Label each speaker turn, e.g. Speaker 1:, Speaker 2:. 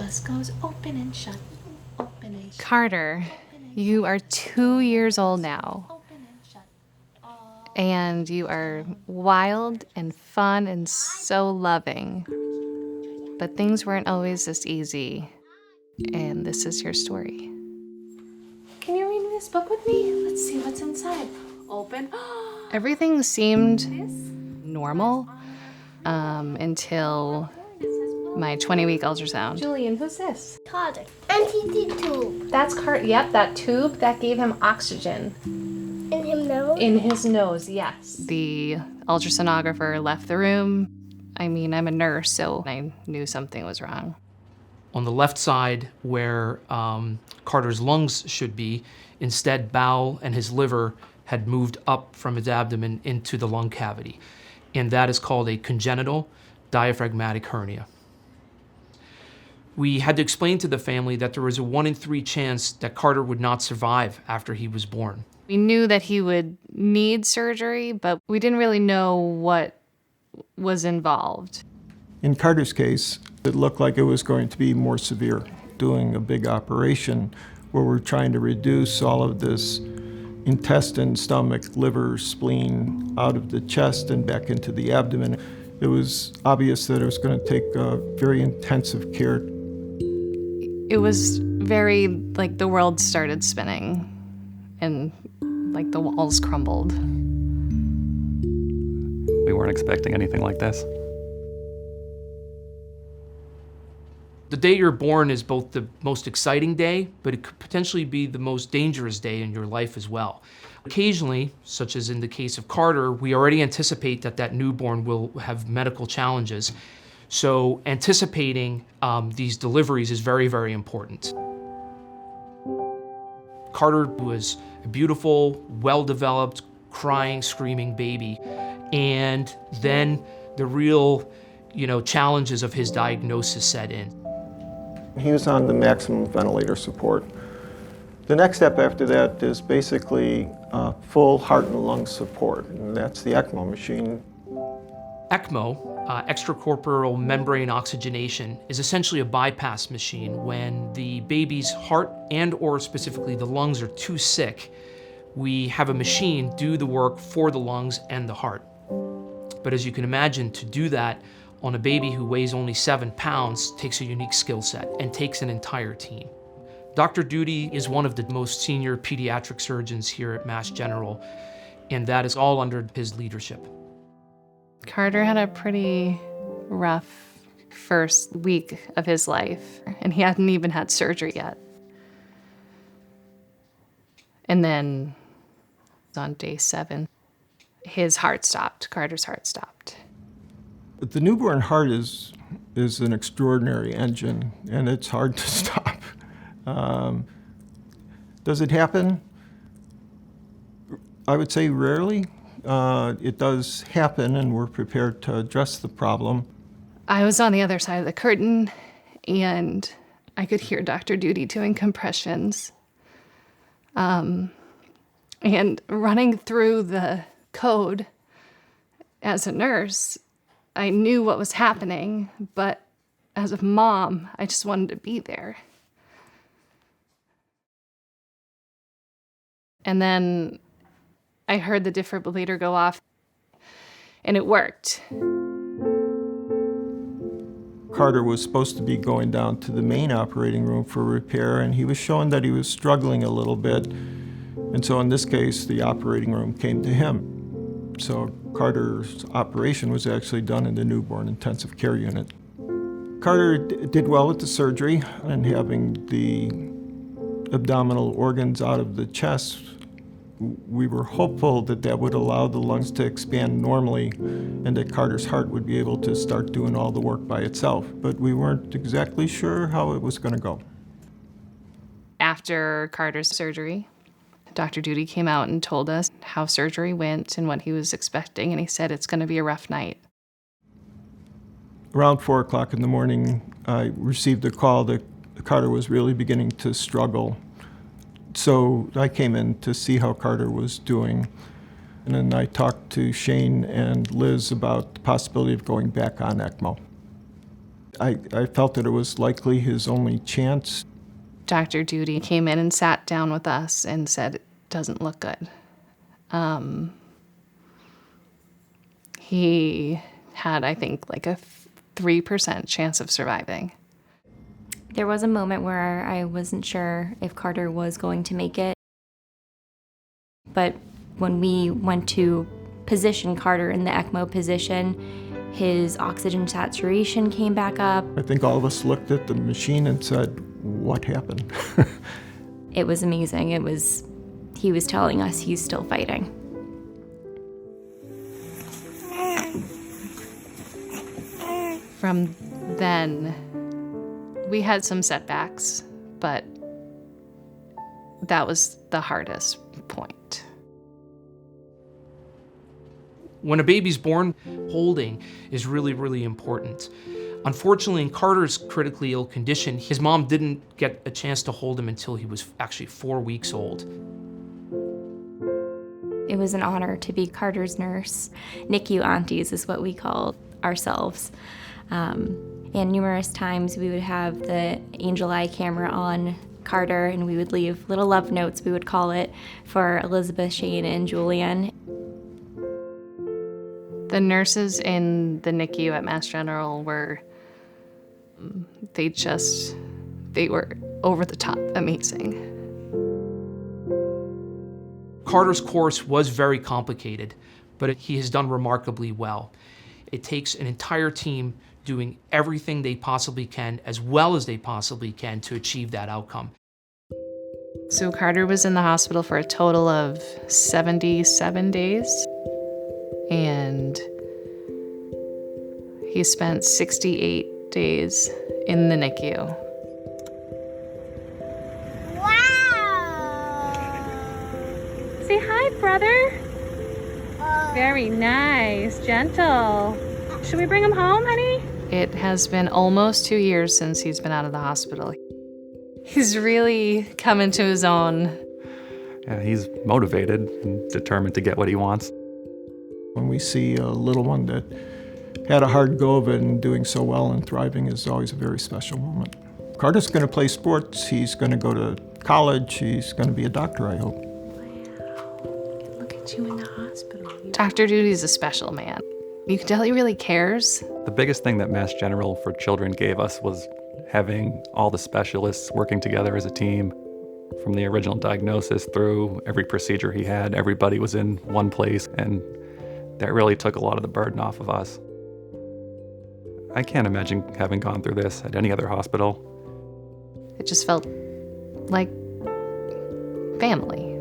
Speaker 1: bus goes open and shut, open and shut.
Speaker 2: Carter, you are 2 years old now,
Speaker 1: Open and shut.
Speaker 2: and you are wild and fun and so loving. But things weren't always this easy, and this is your story.
Speaker 1: Can you read me this book with me? Let's see what's inside. Open.
Speaker 2: Everything seemed normal until my 20-week ultrasound.
Speaker 1: Julian, who's this?
Speaker 3: Carter. NTT tube.
Speaker 1: That's Carter. Yep, that tube that gave him oxygen.
Speaker 3: In his nose?
Speaker 1: In his nose, yes.
Speaker 2: The ultrasonographer left the room. I mean, I'm a nurse, so I knew something was wrong.
Speaker 4: On the left side, where Carter's lungs should be, instead bowel and his liver had moved up from his abdomen into the lung cavity. And that is called a congenital diaphragmatic hernia. We had to explain to the family that there was a 1 in 3 chance that Carter would not survive after he was born.
Speaker 2: We knew that he would need surgery, but we didn't really know what was involved.
Speaker 5: In Carter's case, it looked like it was going to be more severe, doing a big operation where we're trying to reduce all of this intestine, stomach, liver, spleen out of the chest and back into the abdomen. It was obvious that it was going to take very intensive care.
Speaker 2: It was very like the world started spinning and like the walls crumbled.
Speaker 6: We weren't expecting anything like this.
Speaker 4: The day you're born is both the most exciting day, but it could potentially be the most dangerous day in your life as well. Occasionally, such as in the case of Carter, we already anticipate that that newborn will have medical challenges. So anticipating these deliveries is very, very important. Carter was a beautiful, well-developed, crying, screaming baby. And then the real, challenges of his diagnosis set in.
Speaker 5: He was on the maximum ventilator support. The next step after that is basically full heart and lung support, and that's the ECMO machine.
Speaker 4: ECMO, extracorporeal membrane oxygenation, is essentially a bypass machine when the baby's heart and/or specifically the lungs are too sick. We have a machine do the work for the lungs and the heart. But as you can imagine, to do that on a baby who weighs only 7 pounds takes a unique skill set and takes an entire team. Dr. Duty is one of the most senior pediatric surgeons here at Mass General, and that is all under his leadership.
Speaker 2: Carter had a pretty rough first week of his life, and he hadn't even had surgery yet. And then on day 7, his heart stopped. Carter's heart stopped.
Speaker 5: The newborn heart is an extraordinary engine, and it's hard to stop. Does it happen? I would say rarely. It does happen, and we're prepared to address the problem.
Speaker 2: I was on the other side of the curtain, and I could hear Dr. Duty doing compressions. And running through the code as a nurse, I knew what was happening, but as a mom, I just wanted to be there. And then I heard the defibrillator go off, and it worked.
Speaker 5: Carter was supposed to be going down to the main operating room for repair, and he was showing that he was struggling a little bit. And so in this case, the operating room came to him. So Carter's operation was actually done in the newborn intensive care unit. Carter did well with the surgery, and having the abdominal organs out of the chest, we were hopeful that that would allow the lungs to expand normally and that Carter's heart would be able to start doing all the work by itself. But we weren't exactly sure how it was going to go.
Speaker 2: After Carter's surgery, Dr. Duty came out and told us how surgery went and what he was expecting, and he said it's going to be a rough night.
Speaker 5: Around 4 o'clock in the morning, I received a call that Carter was really beginning to struggle. So I came in to see how Carter was doing, and then I talked to Shane and Liz about the possibility of going back on ECMO. I felt that it was likely his only chance.
Speaker 2: Dr. Duty came in and sat down with us and said, it doesn't look good. He had, I think, like a 3% chance of surviving.
Speaker 7: There was a moment where I wasn't sure if Carter was going to make it. But when we went to position Carter in the ECMO position, his oxygen saturation came back up.
Speaker 5: I think all of us looked at the machine and said, what happened?
Speaker 7: It was amazing. He was telling us he's still fighting.
Speaker 2: From then, we had some setbacks, but that was the hardest point.
Speaker 4: When a baby's born, holding is really, really important. Unfortunately, in Carter's critically ill condition, his mom didn't get a chance to hold him until he was actually 4 weeks old.
Speaker 7: It was an honor to be Carter's nurse. NICU aunties is what we call ourselves. And numerous times we would have the angel eye camera on Carter, and we would leave little love notes, we would call it, for Elizabeth, Shane, and Julian.
Speaker 2: The nurses in the NICU at Mass General were over the top amazing.
Speaker 4: Carter's course was very complicated, but he has done remarkably well. It takes an entire team doing everything they possibly can, as well as they possibly can, to achieve that outcome.
Speaker 2: So Carter was in the hospital for a total of 77 days, and he spent 68 days in the NICU.
Speaker 3: Wow!
Speaker 1: Say hi, brother. Very nice, gentle. Should we bring him home, honey?
Speaker 2: It has been almost 2 years since he's been out of the hospital. He's really come into his own.
Speaker 6: Yeah, he's motivated and determined to get what he wants.
Speaker 5: When we see a little one that had a hard go of it and doing so well and thriving is always a very special moment. Carter's going to play sports. He's going to go to college. He's going to be a doctor, I hope.
Speaker 1: Look at you in the hospital.
Speaker 2: Dr. Duty's a special man. You can tell he really cares.
Speaker 6: The biggest thing that Mass General for Children gave us was having all the specialists working together as a team. From the original diagnosis through every procedure he had, everybody was in one place, and that really took a lot of the burden off of us. I can't imagine having gone through this at any other hospital.
Speaker 2: It just felt like family.